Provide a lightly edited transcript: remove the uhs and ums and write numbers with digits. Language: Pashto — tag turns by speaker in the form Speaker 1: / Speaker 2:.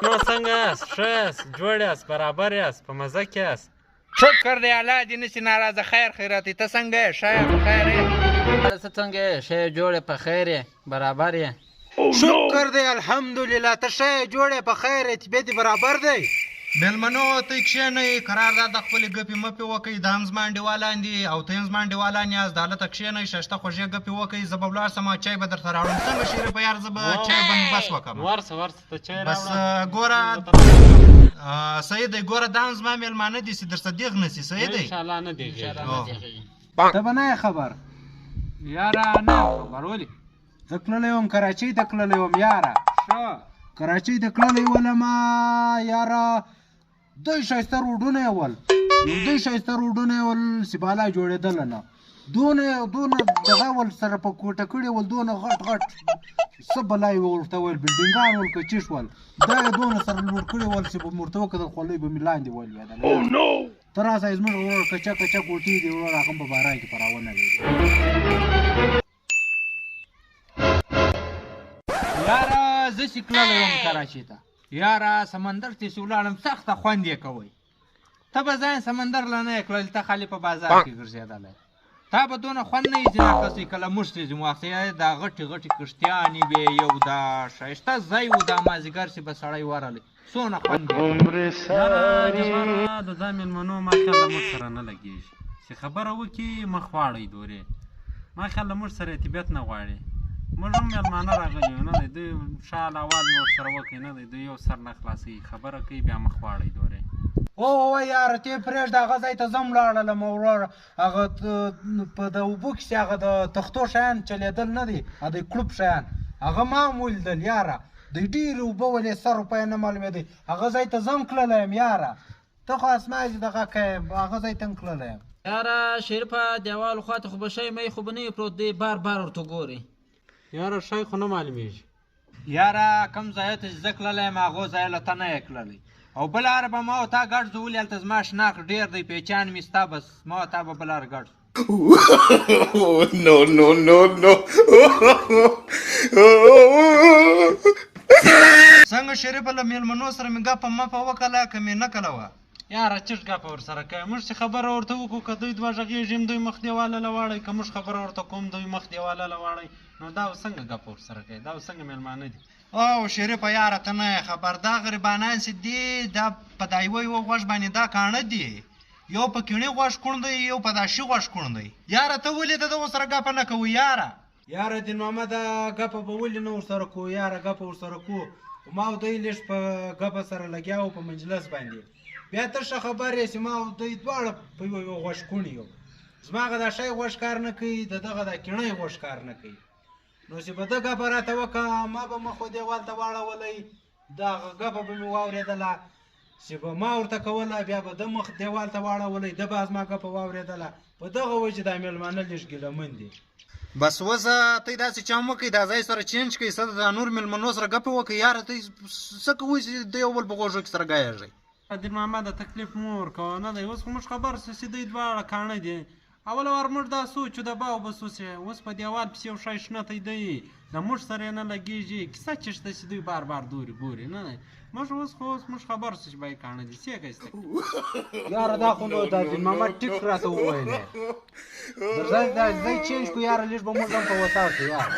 Speaker 1: نو څنګه یاست؟ ښه یاست؟ جوړ یاست؟ برابر یاست؟ په مزه کې یاست؟
Speaker 2: شکر دی الله دې نشي ناراضه. خیر خیرات ته څنګه یې؟ ښه یې؟ په خیر یې؟
Speaker 3: ته څنګه یې؟ ښه یې؟ جوړ یې؟ په خیر یې؟ برابر یې؟
Speaker 2: شکر دی الحمدلله. ته ښه یې؟ جوړ یې؟ په خیر یې؟ طبیعت دې برابر دی؟
Speaker 4: مېلمنو ته کښېنئ، قرارداد د خپلې ګپې مپې وکئ. دا هم زما انډیوالان دي او ته هم زما انډیوالان یاست. د هلته کښېنئ، ششته خوږې ګپې وکئ. زه به ولاړ سم او چای به درته راوړم. څنګه شریفه یار، زه به چای بندوبست وکړم.
Speaker 1: ورسه ته چای راوړه.
Speaker 4: بس ګوره صحیح دی. ګوره دا هم زما مېلمانه دي چې درڅه دیغ نه سي. صحیح دی؟
Speaker 1: انشاءالله نه دیږي.
Speaker 2: ته به نه یې خبر؟
Speaker 3: یاره نه خبر. ولې؟
Speaker 2: زه تللی وم کراچۍ ته تللی وم یاره.
Speaker 3: ښه
Speaker 2: کراچۍ ته تللی ولما یاره، دوی ښایسته روډونه یې ول، دوی ښایسته روډونه یې ول چې بالا جوړېدله نه. دونه دغه ول سره په کوټه کړي ول، دونه غټ څه بلا یې ورته ویل، بلډینګان ول که چیش ول، دا یې دونه سره لوړ کړي ول چې به مې ورته وکتل خولۍ به مې لاندې ولوېدله. ته راسه زموږ ورور کچه کوټې دي ورور، هغه په باران کې پراونه لري.
Speaker 3: یاره زه چې تللی وم کراچۍ ته یاره، سمندر ته چې ولاړم سخته خوند یې کوی. ته به ځان سمندر له نه یې کړل، ته خالي په بازار کې ګرځېدلی. تا به دونه خوند نه یې چې ناقصې کله موږ ته ځو وخت دا غټې کښتیانې وې، یو دا ښایسته ځای و، دا مازدیګر چې به سړی ورغلی څونه خوند یې.
Speaker 1: د دا مېلمنو ما خیال له موږ سره نه لګېږي چې خبره وکړي مخ واړئ دورې. ما خیال له موږ سره طبیعت نه غواړي. موږ هم مېلمانه راغلي یو، نه دی دوی شال اول مې ورسره وکړي، نه دی دوی یو سر نه خلاصوي، خبره کوي بیا مخ واړئ دورې.
Speaker 2: اوه یاره ته یې پرېږده، هغه ځای ته زه هم لاړلم ورور. هغه په د اوبو کښې هغه د تختو شیان چلېدل نه دي، د کلوب شیان هغه ما هم ولیدل یاره. دوی ډېرې اوبه ولې 100 روپۍ نه معلومېدی. هغه ځای ته زه هم تللی یم یاره. ته خو اسماعیل دغه کوې، هغه ځای ته هم تللی یم.
Speaker 3: یاره شریفه دیوالو خوا ته خو به شی می خو به نه وي پروت دی، بار ورته ګورې.
Speaker 1: یاره شی خو نه معلومېږي.
Speaker 3: یاره کوم ځایو ته چې زه تللی یم هغو ځایو له ته نه یې تللی. او بل لاره به ما او تا ګډ ځو، ولې هلته زما شناخت ډېر دی، پېچان مې ستا، بس ما او تا به بل لاره ګډ ځو.
Speaker 4: څنګه شریفه له مېلمنو سره مې ګپه مپه وکړله که مې نه کله وه؟
Speaker 1: یاره چټ ګپه ورسره کوي. موږ چې خبره ورته وکړو که دوی دوه غېږي هم دوی مخ دیواله له واړئ، که موږ خبره ورته کوم دوی مخ دیواله له واړئ، نو دا څنګه ګپه ورسره کوي؟ دا څنګه مېلمانه دي؟
Speaker 4: او شریفه یاره ته نه یې خبر. دا غریبانان چې دي دا په دا یوه غوږ باندې دا کاڼه دي، یو په کیڼي غوږ کوڼ دی، یو په دا شي غوږ کوڼ دی. یاره ته ولې د دغو سره ګپه نه کوو یاره؟
Speaker 2: یاره دین محمده ګپه به ولې نه ورسره کوو یاره؟ ګپه ورسره کوو، خو ما او دوی لږ په ګپه سره لګیا وو په مجلس باندې. بیا ته ښه خبر یې چې ما او دوی دواړه په یو غوږ کوڼ یو. زما هغه دا شی غوږ کار نه کوي، د دغه دا کیڼی غوږ کار نه کوي. نو چې به ده ګپه راته وکړه، ما به مخ دیوال ته واړولی، دغه ګپه به مې واورېدله چې به ما ورته کوله، بیا به ده مخ دیوال ته واړولی، ده به زما ګپه واورېدله. په دغه وجې دا مېلمانه لږ ګیلهمن دي.
Speaker 4: بس وزه ته داسې چم وکړئ، دا ځای سره چینج کړئ، څه د نور مېلمنو سره ګپې وکړئ یاره. ته څه کوئ چې د یو بل په غوږو کې سره ګایږئ؟
Speaker 1: دین محمده تکلیف مو ورکوه، نه دی اوس خو موږ خبر شو چې دوی دواړه کاڼه دي. اول وار موږ دا سوچ د باو به سوچ اوس په دیوال پسې یو شی شنه تی دی، د موږ سره یې نه لګېږي، کیسه چې شته چې دوی بار دوري ګوري. نه دی موږ اوس خو موږ خبر شو چې به یې کاڼه دي. څه کوي
Speaker 2: یاره دا خو نو دا دین محمد ټیک راته وویلی. دا ځای چینج کړو یاره، لږ به موږ هم په وسار شو یاره.